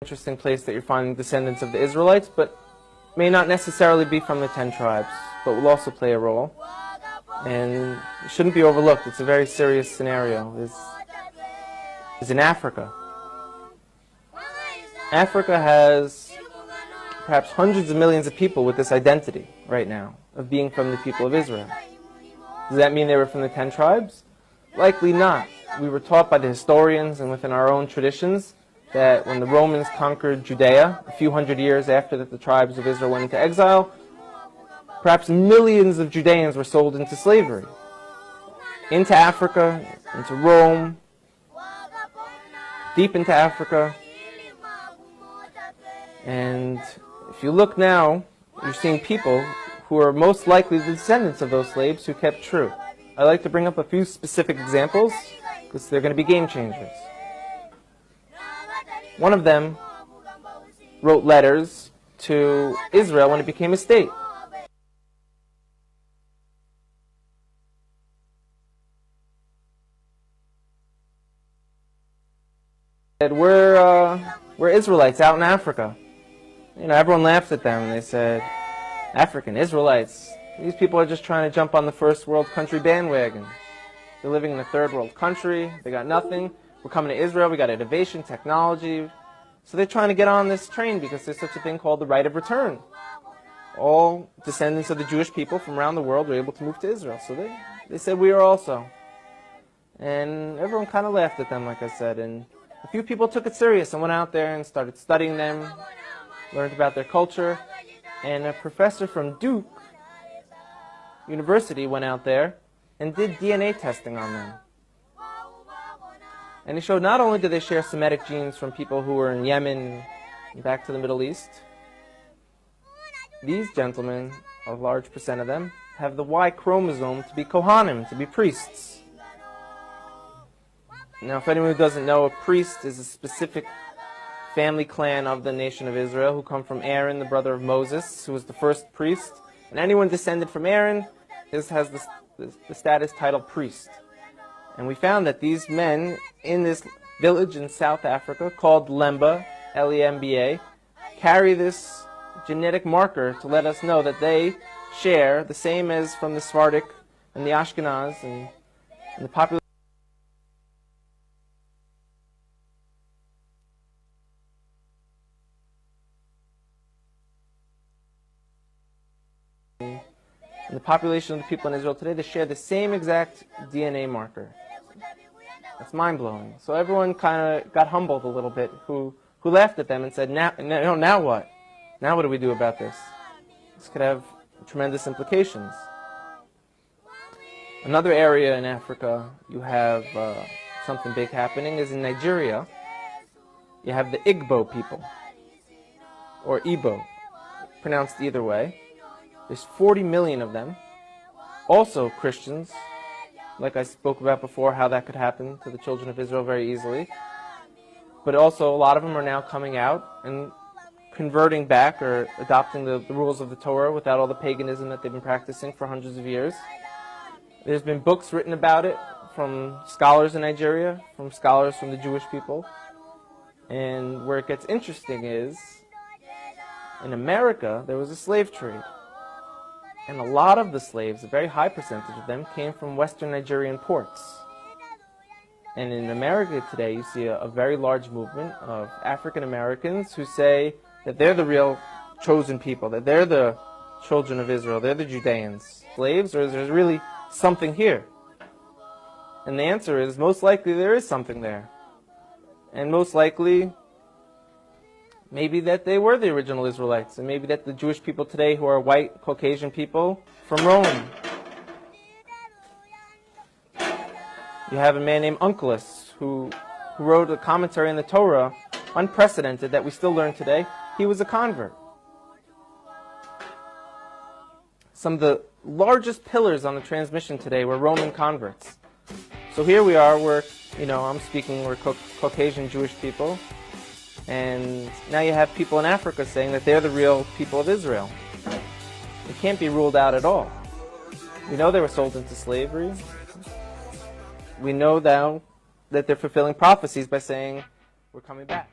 Interesting place that you're finding descendants of the Israelites, but may not necessarily be from the 10 tribes, but will also play a role. And it shouldn't be overlooked. It's a very serious scenario. Is in Africa. Africa has perhaps hundreds of millions of people with this identity right now of being from the people of Israel. Does that mean they were from the 10 tribes? Likely not. We were taught by the historians and within our own traditions that when the Romans conquered Judea, a few hundred years after that the tribes of Israel went into exile, perhaps millions of Judeans were sold into slavery. Into Africa, into Rome, deep into Africa. And if you look now, you're seeing people who are most likely the descendants of those slaves who kept true. I'd like to bring up a few specific examples because they're going to be game changers. One of them wrote letters to Israel when it became a state. Said, we're Israelites out in Africa. You know, everyone laughed at them and they said, African Israelites, these people are just trying to jump on the first world country bandwagon. They're living in a third world country, they got nothing. We're coming to Israel, we got innovation, technology. So they're trying to get on this train because there's such a thing called the right of return. All descendants of the Jewish people from around the world were able to move to Israel. So they said we are also. And everyone kind of laughed at them, like I said. And a few people took it serious and went out there and started studying them, learned about their culture. And a professor from Duke University went out there and did DNA testing on them. And he showed not only did they share Semitic genes from people who were in Yemen and back to the Middle East, these gentlemen, a large percent of them, have the Y chromosome to be Kohanim, to be priests. Now, if anyone who doesn't know, a priest is a specific family clan of the nation of Israel who come from Aaron, the brother of Moses, who was the first priest. And anyone descended from Aaron has the status title priest. And we found that these men in this village in South Africa called Lemba, L-E-M-B-A, carry this genetic marker to let us know that they share the same as from the Sephardic and the Ashkenaz and the population. And the population of the people in Israel today, they share the same exact DNA marker. That's mind-blowing. So everyone kind of got humbled a little bit, who laughed at them and said, now what? Now what do we do about this? This could have tremendous implications. Another area in Africa you have something big happening is in Nigeria. You have the Igbo people, or Igbo, pronounced either way. There's 40 million of them, also Christians, like I spoke about before, how that could happen to the children of Israel very easily. But also a lot of them are now coming out and converting back or adopting the rules of the Torah without all the paganism that they've been practicing for hundreds of years. There's been books written about it from scholars in Nigeria, from scholars from the Jewish people. And where it gets interesting is, in America, there was a slave trade. And a lot of the slaves, a very high percentage of them, came from Western Nigerian ports. And in America today, you see a very large movement of African Americans who say that they're the real chosen people, that they're the children of Israel, they're the Judeans. Slaves, or is there really something here? And the answer is, most likely there is something there. And most likely, maybe that they were the original Israelites, and maybe that the Jewish people today who are white, Caucasian people from Rome. You have a man named Onkelos who wrote a commentary on the Torah, unprecedented, that we still learn today. He was a convert. Some of the largest pillars on the transmission today were Roman converts. So here we are, we're Caucasian Jewish people. And now you have people in Africa saying that they're the real people of Israel. It can't be ruled out at all. We know they were sold into slavery. We know now that they're fulfilling prophecies by saying, we're coming back.